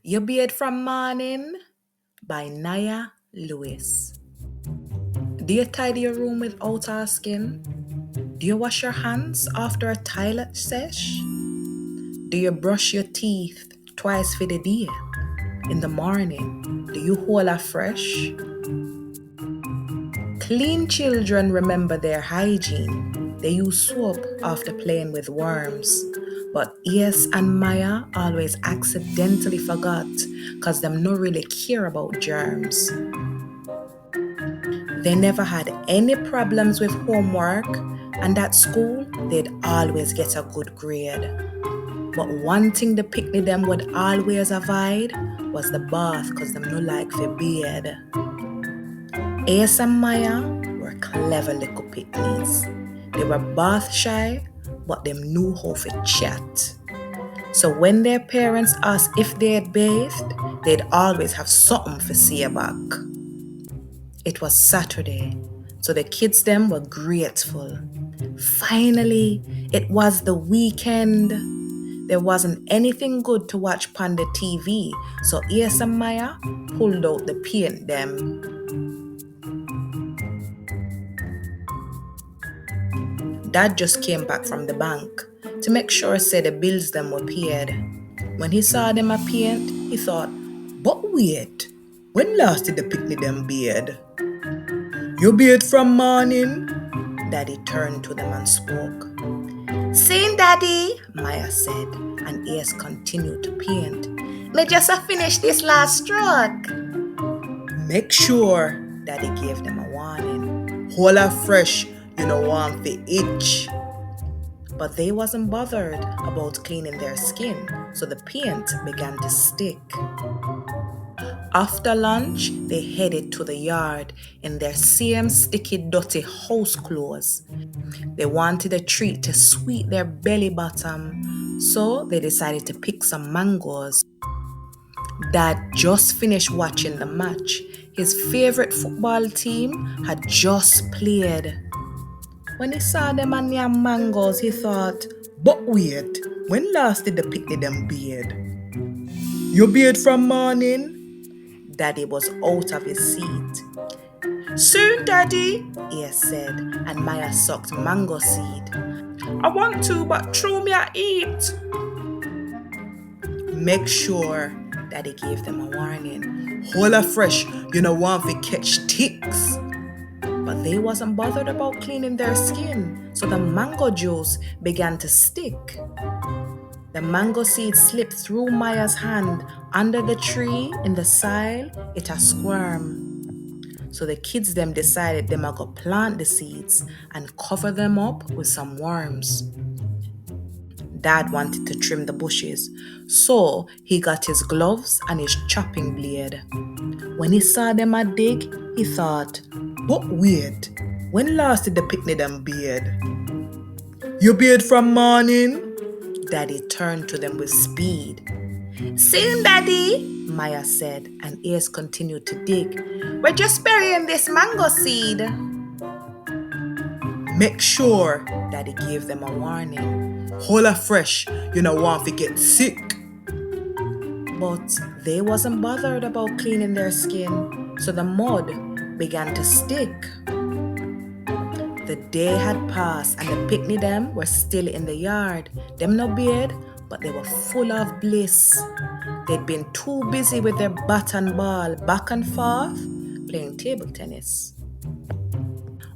Yuh Bathe from Morning by Naia Lewis. Do you tidy your room without asking? Do you wash your hands after a toilet sesh? Do you brush your teeth twice for the day? In the morning, do you hold a fresh? Clean children remember their hygiene. They use soap after playing with worms. But Yes and Maya always accidentally forgot because them no really care about germs. They never had any problems with homework, and at school, they'd always get a good grade. But one thing the pickney them would always avoid was the bath because them no like for bade. Ace and Maya were clever little pickneys. They were bath shy, but them knew how to chat. So when their parents asked if they had bathed, they'd always have something to say back. It was Saturday, so the kids them were grateful. Finally, it was the weekend. There wasn't anything good to watch on the TV, so Ace and Maya pulled out the paint them. Dad just came back from the bank to make sure say the bills them were paid. When he saw them a paint, he thought, but wait, when last did the pickney them bathe? You bathe from morning? Daddy turned to them and spoke. Same, Daddy, Maya said, and Ace continued to paint. Me just a finished this last stroke. Make sure, Daddy gave them a warning. Hold her fresh, you know want to itch. But they wasn't bothered about cleaning their skin, so the paint began to stick. After lunch, they headed to the yard in their same sticky, dirty house clothes. They wanted a treat to sweet their belly bottom, so they decided to pick some mangoes. Dad just finished watching the match. His favorite football team had just played. When he saw them and their mangoes, he thought, but wait, when last did the pickney them bathe? You bathe from morning? Daddy was out of his seat. Soon, Daddy, Ace said, and Maya sucked mango seed. I want to, but throw me a eat. Make sure, Daddy gave them a warning. Hold her fresh, you know want to catch ticks. But they wasn't bothered about cleaning their skin, so the mango juice began to stick. The mango seed slipped through Maya's hand under the tree in the soil. It a squirm. So the kids them decided them a go plant the seeds and cover them up with some worms. Dad wanted to trim the bushes, so he got his gloves and his chopping blade. When he saw them a dig, he thought, but wait, when last did the pickney them bathe? You bathe from morning? Daddy turned to them with speed. Soon, Daddy, Maya said, and Ace continued to dig. We're just burying this mango seed. Make sure, Daddy gave them a warning. Hold her fresh, you know want to get sick. But they wasn't bothered about cleaning their skin, so the mud began to stick. The day had passed and the pickney them were still in the yard. Them no bathe, but they were full of bliss. They'd been too busy with their bat and ball back and forth playing table tennis.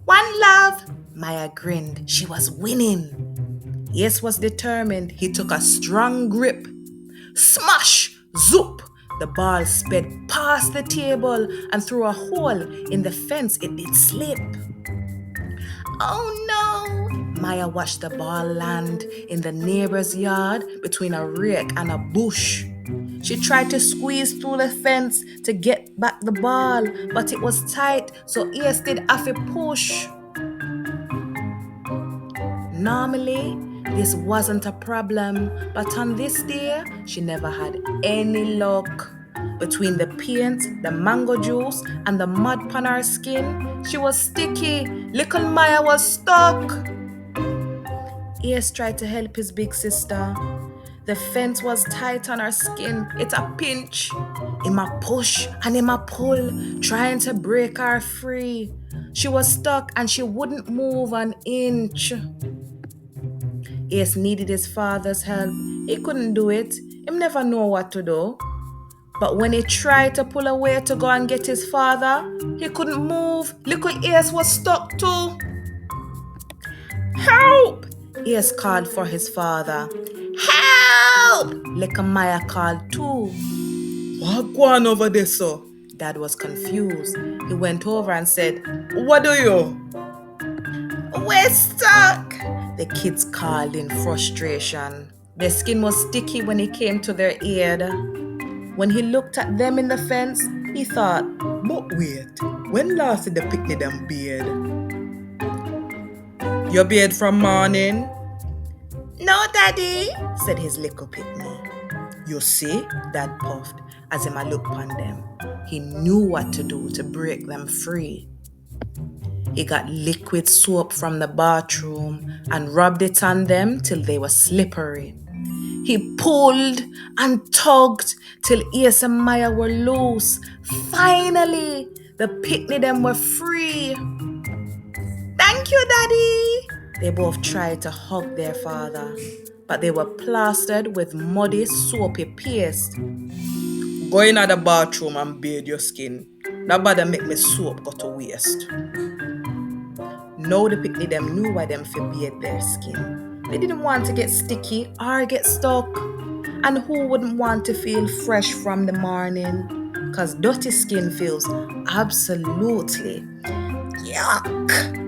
One love, Maya grinned. She was winning. Yes was determined. He took a strong grip. Smash! Zoop! The ball sped past the table and through a hole in the fence. It did slip. Oh no! Maya watched the ball land in the neighbor's yard between a rake and a bush. She tried to squeeze through the fence to get back the ball, but it was tight, so Ace did have to push. Normally, this wasn't a problem, but on this day, she never had any luck. Between the paint, the mango juice, and the mud on her skin, she was sticky. Little Maya was stuck. Ace tried to help his big sister. The fence was tight on her skin. It's a pinch. Him a push and him a pull, trying to break her free. She was stuck and she wouldn't move an inch. Ace needed his father's help. He couldn't do it. Him never know what to do. But when he tried to pull away to go and get his father, he couldn't move. Little Ace was stuck too. Help! Ace called for his father. Help! Little Maya called too. What going over there, sir? Dad was confused. He went over and said, What do you? We're stuck! The kids called in frustration. Their skin was sticky when he came to their aid. When he looked at them in the fence, he thought, But wait, when last did the pickney them beard? You beard from morning? No, Daddy, said his little pickney. You see? Dad puffed as him a looked upon them. He knew what to do to break them free. He got liquid soap from the bathroom and rubbed it on them till they were slippery. He pulled and tugged till Ace and Maya were loose. Finally, the pickney them were free. Thank you, Daddy. They both tried to hug their father, but they were plastered with muddy, soapy paste. Go in at the bathroom and bathe your skin. That bother make me soap go to waste. Now the pickney them knew why them for bathe their skin. They didn't want to get sticky or get stuck. And who wouldn't want to feel fresh from the morning? Because dirty skin feels absolutely yuck.